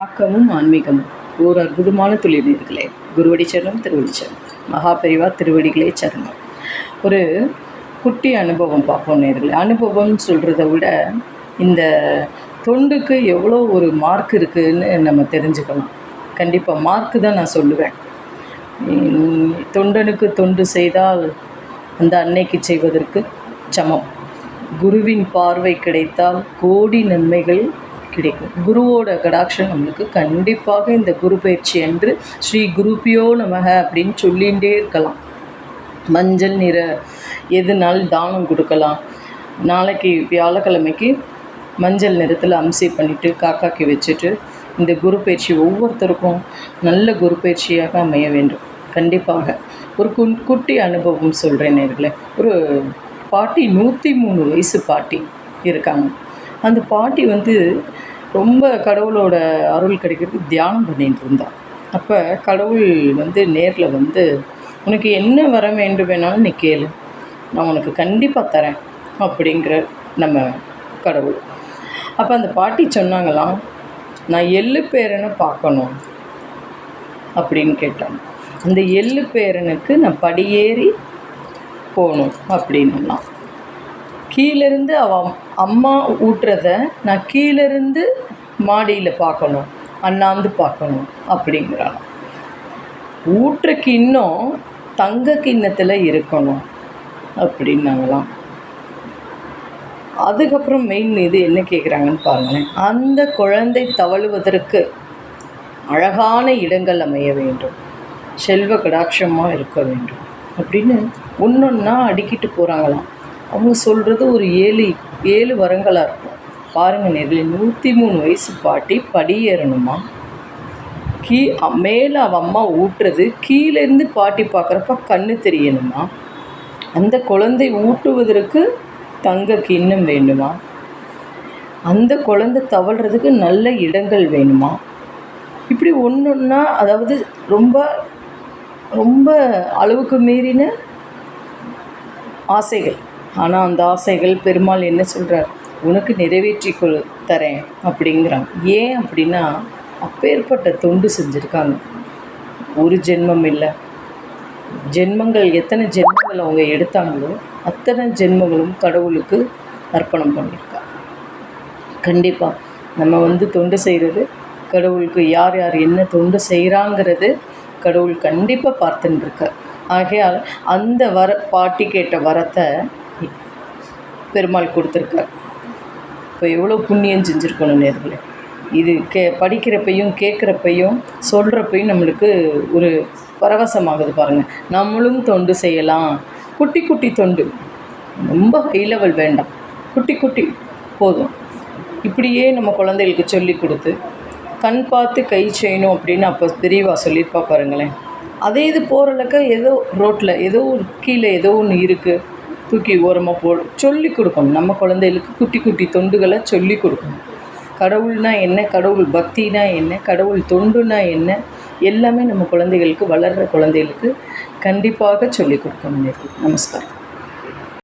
ஆக்கமும் ஆன்மீகமும் ஓர் அற்புதமான தொழில் நேயர்களே. குருவடி சரணம், திருவடி சரணம். மகாபெரிவா திருவடிகளே சரணம். ஒரு குட்டி அனுபவம் பார்ப்போம் நேயர்களே. அனுபவம்னு சொல்கிறத விட இந்த தொண்டுக்கு எவ்வளோ ஒரு மார்க் இருக்குதுன்னு நம்ம தெரிஞ்சுக்கலாம். கண்டிப்பாக மார்க்கு தான் நான் சொல்லுவேன். தொண்டனுக்கு தொண்டு செய்தால் அந்த அன்னைக்கு செய்வதற்கு சமம். குருவின் பார்வை கிடைத்தால் கோடி நன்மைகள் கிடைக்கும். குருவோட கடாட்சம் நம்மளுக்கு கண்டிப்பாக இந்த குரு பயிற்சி அன்று ஸ்ரீ குருப்பியோ நமக அப்படின்னு சொல்லிகிட்டே இருக்கலாம். மஞ்சள் நிற எதுனாலும் தானம் கொடுக்கலாம். நாளைக்கு வியாழக்கிழமைக்கு மஞ்சள் நிறத்தில் அம்சை பண்ணிவிட்டு காக்காக்கி வச்சுட்டு இந்த குரு பயிற்சி ஒவ்வொருத்தருக்கும் நல்ல குரு பயிற்சியாக அமைய வேண்டும். கண்டிப்பாக ஒரு குட்டி அனுபவம் சொல்கிறேன் நேர்களே. ஒரு பாட்டி 103 வயசு பாட்டி இருக்காங்க. அந்த பாட்டி ரொம்ப கடவுளோட அருள் கிடைக்கிறதுக்கு தியானம் பண்ணிட்டு இருந்தாள். அப்போ கடவுள் நேரில் உனக்கு என்ன வர வேண்டும் வேணாலும் நீ கேளு, நான் உனக்கு கண்டிப்பாக தரேன் அப்படிங்கிற நம்ம கடவுள். அப்போ அந்த பாட்டி சொன்னாங்களாம், நான் எள்ளு பேரனை பார்க்கணும் அப்படின்னு கேட்டாங்க. அந்த எள்ளு பேரனுக்கு நான் படியேறி போகணும் அப்படின்னுலாம். கீழேருந்து அவன் அம்மா ஊட்டுறத நான் கீழேருந்து மாடியில் பார்க்கணும், அண்ணாந்து பார்க்கணும் அப்படிங்கிறான். ஊட்டுற கிண்ணம் தங்க கிண்ணத்தில் இருக்கணும் அப்படின்னாங்களாம். அதுக்கப்புறம் மெயின் இது என்ன கேட்குறாங்கன்னு பாருங்களேன். அந்த குழந்தை தவழுவதற்கு அழகான இடங்கள் அமைய வேண்டும், செல்வ கடாட்சமாக இருக்க வேண்டும் அப்படின்னு ஒன்றொன்னா அடுக்கிட்டு போகிறாங்களாம். அவங்க சொல்கிறது ஒரு 7 வரங்களாக இருக்கும். பாருங்கள் நேரில் 103 வயசு பாட்டி படி ஏறணுமா, மேலே அவன் அம்மா ஊட்டுறது கீழேருந்து பாட்டி பார்க்குறப்ப கண்ணு தெரியணுமா, அந்த குழந்தை ஊட்டுவதற்கு தங்க கிண்ணம் வேணுமா, அந்த குழந்தை தவழ்கிறதுக்கு நல்ல இடங்கள் வேணுமா, இப்படி ஒன்றா அதாவது ரொம்ப ரொம்ப அளவுக்கு மீறின ஆசைகள். ஆனால் அந்த ஆசைகள் பெருமாள் என்ன சொல்கிறார், உனக்கு நிறைவேற்றி தரேன் அப்படிங்கிறாங்க. ஏன் அப்படின்னா அப்பேற்பட்ட தொண்டு செஞ்சுருக்காங்க. ஒரு ஜென்மம் இல்லை, ஜென்மங்கள் எத்தனை ஜென்மங்கள் அவங்க எடுத்தாங்களோ அத்தனை ஜென்மங்களும் கடவுளுக்கு அர்ப்பணம் பண்ணியிருக்காங்க. கண்டிப்பாக நம்ம தொண்டு செய்கிறது கடவுளுக்கு யார் யார் என்ன தொண்டு செய்கிறாங்கிறது கடவுள் கண்டிப்பாக பார்த்துட்டுருக்கார். ஆகையால் அந்த பாட்டி கேட்ட வரத்தை பெருமாள் கொடுத்துருக்கார். இப்போ எவ்வளோ புண்ணியம் செஞ்சுருக்கணும் நேர்களே. இது படிக்கிறப்பையும் கேட்குறப்பையும் சொல்கிறப்பையும் நம்மளுக்கு ஒரு பரவசமாகுது பாருங்கள். நம்மளும் தொண்டு செய்யலாம். குட்டி குட்டி தொண்டு, ரொம்ப ஹை லெவல் வேண்டாம், குட்டி குட்டி போதும். இப்படியே நம்ம குழந்தைகளுக்கு சொல்லி கொடுத்து கண் பார்த்து கை செய்யணும் அப்படின்னு அப்போ பெரியவா சொல்லியிருப்பா பாருங்களேன். அதே இது போகிறலக்க ஏதோ ரோட்டில் ஏதோ ஒரு கீழே ஏதோ ஒன்று இருக்குது, தூக்கி ஓரமாக சொல்லி கொடுக்கணும். நம்ம குழந்தைகளுக்கு குட்டி குட்டி தொண்டுகளை சொல்லி கொடுக்கணும். கடவுள்னா என்ன, கடவுள் பக்தினா என்ன, கடவுள் தொண்டுனா என்ன, எல்லாமே நம்ம குழந்தைகளுக்கு, வளர்கிற குழந்தைகளுக்கு கண்டிப்பாக சொல்லி கொடுக்கணும். நமஸ்காரம்.